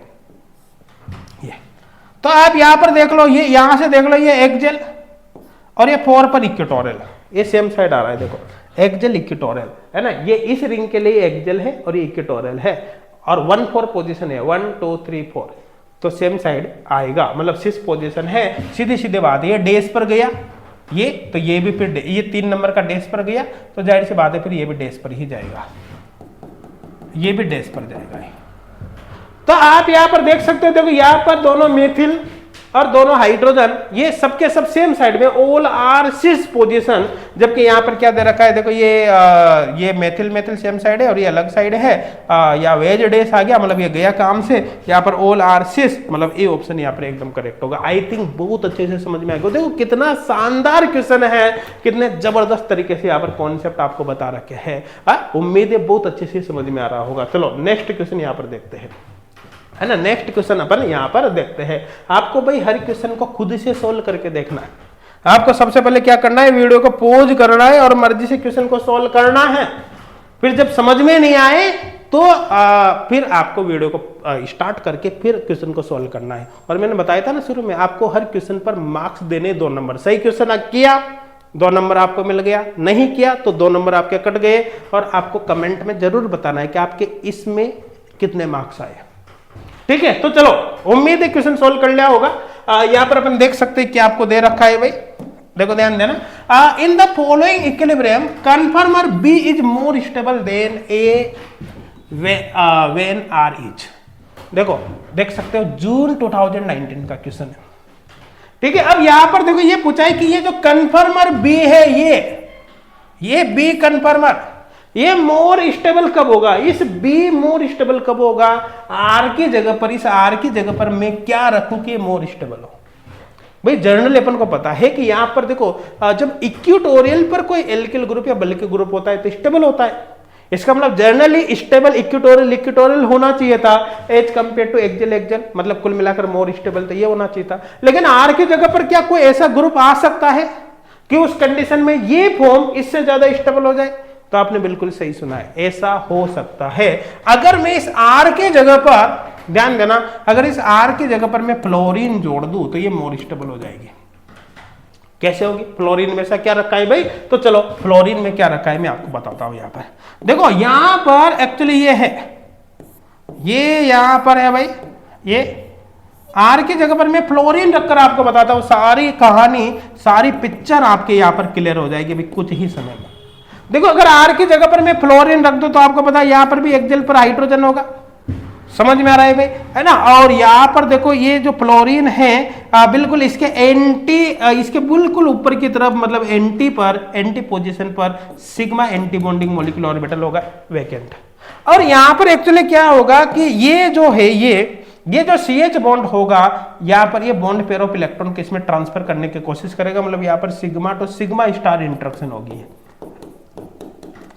ये। तो आप यहां पर देख लो, ये यहां से देख लो, ये एक्सियल और ये 4 पर इक्वेटोरियल, ये सेम साइड आ रहा है। देखो एक्सियल इक्वेटोरियल है ना, ये इस रिंग के लिए एक्सियल है और ये इक्वेटोरियल है, और 1 4 पोजीशन है, 1 2 3 4, तो सेम साइड आएगा, मतलब 6 पोजीशन है। सीधी सीधी बात है, ये डैश पर गया ये, तो ये भी फिर ये 3 नंबर का डैश पर गया, तो जाहिर सी बात है फिर ये भी डैश पर ही जाएगा, ये भी डैश पर जाएगा। तो आप यहां पर देख सकते हो, देखो यहां पर दोनों मेथिल और दोनों हाइड्रोजन ये सबके सब सेम साइड में, ऑल आर सिस पोजीशन, जबकि यहां पर क्या दे रखा है, देखो ये मेथिल मेथिल सेम साइड है और ये अलग साइड है, या वेज डैश आ गया, मतलब ये गया काम से। यहां पर ऑल आर सिस, मतलब ये ऑप्शन यहां पर एकदम करेक्ट होगा। आई थिंक बहुत अच्छे से समझ में आएगा। देखो कितना शानदार क्वेश्चन है, कितने जबरदस्त तरीके से यहाँ पर कॉन्सेप्ट आपको बता रखे हैं। उम्मीद है बहुत अच्छे से समझ में आ रहा होगा। चलो नेक्स्ट क्वेश्चन यहाँ पर देखते हैं, है ना। नेक्स्ट क्वेश्चन अपन यहां पर देखते हैं। आपको भाई हर क्वेश्चन को खुद से सोल्व करके देखना है। आपको सबसे पहले क्या करना है, वीडियो को पॉज करना है और मर्जी से क्वेश्चन को सोल्व करना है। फिर जब समझ में नहीं आए तो फिर आपको वीडियो को स्टार्ट करके फिर क्वेश्चन को सोल्व करना है। और मैंने बताया था ना शुरू में, आपको हर क्वेश्चन पर मार्क्स देने 2 नंबर। सही क्वेश्चन किया 2 नंबर आपको मिल गया, नहीं किया तो 2 नंबर आपके कट गए। और आपको कमेंट में जरूर बताना है कि आपके इसमें कितने मार्क्स आए। ठीक है, तो चलो उम्मीद है क्वेश्चन सोल्व कर लिया होगा। यहां पर अपन देख सकते हैं कि आपको दे रखा है भाई, देखो ध्यान देना, in the following equilibrium conformer B is more stable than A when R is. देखो देख सकते हो जून 2019 का क्वेश्चन है, ठीक है। अब यहां पर देखो ये पूछा है कि ये जो कन्फर्मर बी है, ये बी कन्फर्मर, ये मोर स्टेबल कब होगा, इस बी मोर स्टेबल कब होगा, आर की जगह पर, इस आर की जगह पर मैं क्या रखूं कि मोर स्टेबल हो। भाई जनरली अपन को पता है कि यहां पर देखो जब इक्विटोरियल पर कोई एल्किल ग्रुप या बल्कि ग्रुप होता है तो स्टेबल होता है। इसका मतलब जनरली स्टेबल इक्विटोरियल होना चाहिए था एज कंपेयर टू एक्सियल, मतलब कुल मिलाकर मोर स्टेबल तो ये होना चाहिए था। लेकिन आर की जगह पर क्या कोई ऐसा ग्रुप आ सकता है कि उस कंडीशन में ये फॉर्म इससे ज्यादा स्टेबल हो जाए? तो आपने बिल्कुल सही सुना है, ऐसा हो सकता है। अगर मैं इस आर के जगह पर, ध्यान देना, अगर इस आर की जगह पर मैं फ्लोरीन जोड़ दूं तो ये मोर स्टेबल हो जाएगी। कैसे होगी? फ्लोरीन में से क्या रखा है भाई? तो चलो फ्लोरीन में क्या रखा है मैं आपको बताता हूं। यहां पर देखो, यहां पर एक्चुअली ये है, ये यहां पर है भाई, ये आर की जगह पर मैं फ्लोरीन रखकर आपको बताता हूं, सारी कहानी, सारी पिक्चर आपके यहां पर क्लियर हो जाएगी भाई कुछ ही समय में। देखो अगर आर की जगह पर मैं फ्लोरीन रख दूं तो आपको पता है यहां पर भी एक्सियल पर हाइड्रोजन होगा, समझ में आ रहा है भाई, है ना। और यहां पर देखो ये जो फ्लोरीन है बिल्कुल इसके इसके बिल्कुल ऊपर की तरफ, मतलब एंटी पोजीशन पर sigma anti bonding molecular orbital होगा वैकेंट। और यहां पर एक्चुअली क्या होगा कि ये जो है ये जो CH बॉन्ड होगा, यहां पर ये बॉन्ड पेयर ऑफ इलेक्ट्रॉन को इसमें ट्रांसफर करने की कोशिश करेगा, मतलब यहां पर sigma two sigma star interaction होगी।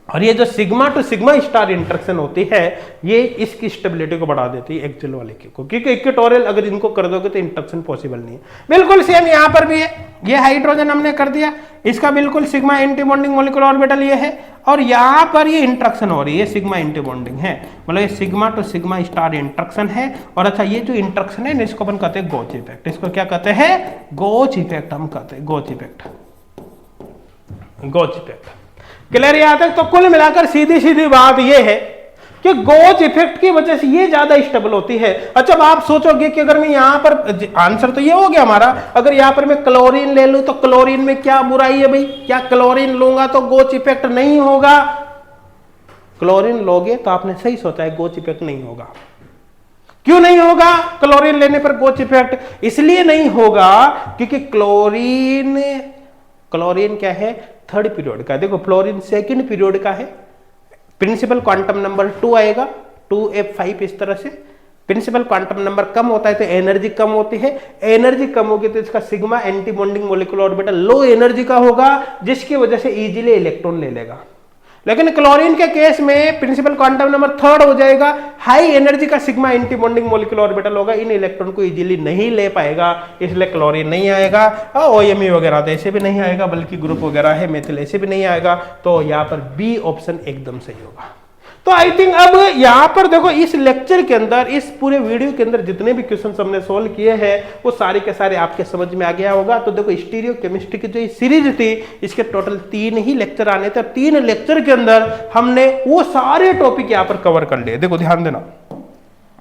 और ये जो sigma two sigma star interaction होती है ये इसकी स्टेबिलिटी को बढ़ा देती है एक्सियल वाले की को, क्योंकि इक्वेटोरियल अगर इनको कर दोगे तो इंटरेक्शन पॉसिबल नहीं है। बिल्कुल सेम यहां पर भी है, ये हाइड्रोजन हमने कर दिया, इसका बिल्कुल sigma anti bonding molecular orbital ये है, और यहां पर ये इंटरेक्शन हो रही है, सिग्मा एंटी बॉन्डिंग है, मतलब ये sigma two sigma star interaction है। और अच्छा ये जो इंटरेक्शन है इसको अपन कहते हैं गोच इफेक्ट। इसको क्या कहते हैं? गोच इफेक्ट हम कहते हैं, गोच इफेक्ट, गोच इफेक्ट। क्लियर यहां तक? तो कुल मिलाकर सीधी सीधी बात यह है कि गोच इफेक्ट की वजह से ये ज्यादा स्टेबल होती है। अच्छा अब आप सोचोगे कि अगर मैं यहां पर, आंसर तो ये हो गया हमारा, अगर यहां पर मैं क्लोरीन ले लूं तो क्लोरीन में क्या बुराई है भाई? क्या क्लोरीन लूंगा तो गोच इफेक्ट नहीं होगा? क्लोरीन लोगे तो आपने सही सोचा है, गोच इफेक्ट नहीं होगा। क्यों नहीं होगा क्लोरीन लेने पर गोच इफेक्ट? इसलिए नहीं होगा क्योंकि क्लोरीन क्या है? थर्ड पीरियड का। देखो फ्लोरीन सेकंड पीरियड का है, प्रिंसिपल क्वांटम नंबर 2 आएगा, 2f5 इस तरह से। प्रिंसिपल क्वांटम नंबर कम होता है तो एनर्जी कम होती है, एनर्जी कम होगी तो इसका sigma anti bonding molecular orbital low energy का होगा, जिसकी वजह से इजीली इलेक्ट्रॉन ले लेगा। लेकिन क्लोरीन के केस में प्रिंसिपल क्वांटम नंबर 3 हो जाएगा, हाई एनर्जी का sigma anti bonding molecular orbital होगा, इन इलेक्ट्रॉन को इजीली नहीं ले पाएगा, इसलिए क्लोरीन नहीं आएगा। OMe वगैरह तो ऐसे भी नहीं आएगा, बल्कि ग्रुप वगैरह है मेथिल ऐसे भी नहीं आएगा। तो यहाँ पर बी ऑप्शन एकदम सही होगा। तो आई थिंक अब यहां पर देखो इस लेक्चर के अंदर, इस पूरे वीडियो के अंदर जितने भी क्वेश्चन हमने सोल्व किए हैं वो सारे के सारे आपके समझ में आ गया होगा। तो देखो स्टीरियो केमिस्ट्री की जो सीरीज थी इसके टोटल 3 ही लेक्चर आने थे, 3 लेक्चर के अंदर हमने वो सारे टॉपिक यहां पर कवर कर लिए। देखो ध्यान देना,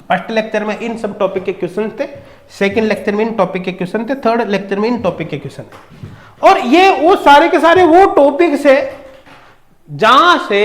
फर्स्ट लेक्चर में इन सब टॉपिक के क्वेश्चन थे, सेकेंड लेक्चर में इन टॉपिक के क्वेश्चन थे, थर्ड लेक्चर में इन टॉपिक के क्वेश्चन, और ये वो सारे के सारे वो टॉपिक से जहां से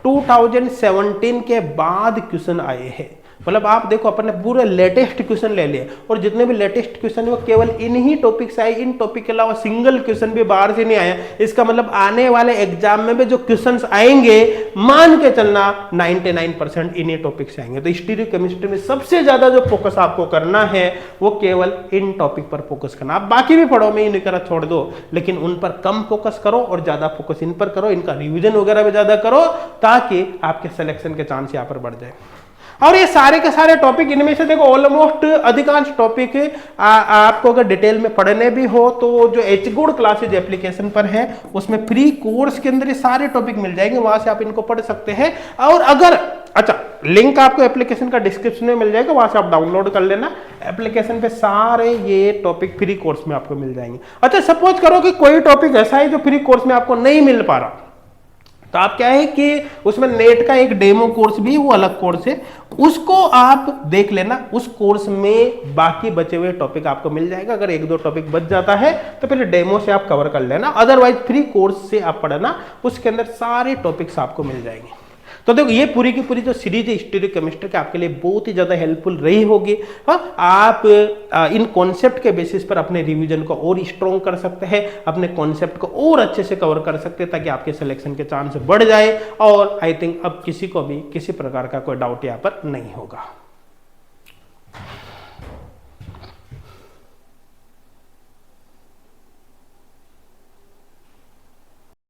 2017 के बाद क्वेश्चन आए हैं। मतलब आप देखो अपन ने पूरे लेटेस्ट क्वेश्चन ले लिए, और जितने भी लेटेस्ट क्वेश्चन वो केवल इन्हीं टॉपिक से आए, इन टॉपिक के अलावा सिंगल क्वेश्चन भी बाहर से नहीं आया। इसका मतलब आने वाले एग्जाम में भी जो क्वेश्चंस आएंगे मान के चलना 99% इन्हीं टॉपिक से आएंगे। तो स्टीरियो केमिस्ट्री में सबसे ज्यादा जो फोकस आपको करना है वो केवल इन टॉपिक पर फोकस करना। आप बाकी भी पढ़ो, मैं ये नहीं करा छोड़ दो, लेकिन उन पर कम फोकस करो और ज्यादा फोकस इन पर करो, इनका रिविजन वगैरह भी ज्यादा करो, ताकि आपके सिलेक्शन के चांस यहाँ पर बढ़ जाए। और ये सारे के सारे टॉपिक, इनमें से देखो ऑलमोस्ट अधिकांश टॉपिक आपको अगर डिटेल में पढ़ने भी हो तो जो HGOOD क्लासेज एप्लीकेशन पर है उसमें फ्री कोर्स के अंदर ये सारे टॉपिक मिल जाएंगे, वहां से आप इनको पढ़ सकते हैं। और अगर अच्छा लिंक आपको एप्लीकेशन का डिस्क्रिप्शन में मिल जाएगा, वहां से आप डाउनलोड कर लेना, एप्लीकेशन पे सारे ये टॉपिक फ्री कोर्स में आपको मिल जाएंगे। अच्छा सपोज करो कि कोई टॉपिक ऐसा है जो फ्री कोर्स में आपको नहीं मिल पा रहा, तो आप क्या है कि उसमें नेट का एक डेमो कोर्स भी है, वो अलग कोर्स है, उसको आप देख लेना। उस कोर्स में बाकी बचे हुए टॉपिक आपको मिल जाएगा। अगर एक दो टॉपिक बच जाता है तो फिर डेमो से आप कवर कर लेना, अदरवाइज फ्री कोर्स से आप पढ़ना, उसके अंदर सारे टॉपिक्स आपको मिल जाएंगे। तो देखो ये पूरी की पूरी जो सीरीज है स्टीरियोकेमिस्ट्री की आपके लिए बहुत ही ज्यादा हेल्पफुल रही होगी। हाँ, आप इन कॉन्सेप्ट के बेसिस पर अपने रिवीजन को और स्ट्रॉन्ग कर सकते हैं, अपने कॉन्सेप्ट को और अच्छे से कवर कर सकते हैं, ताकि आपके सिलेक्शन के चांस बढ़ जाए। और आई थिंक अब किसी को भी किसी प्रकार का कोई डाउट यहाँ पर नहीं होगा।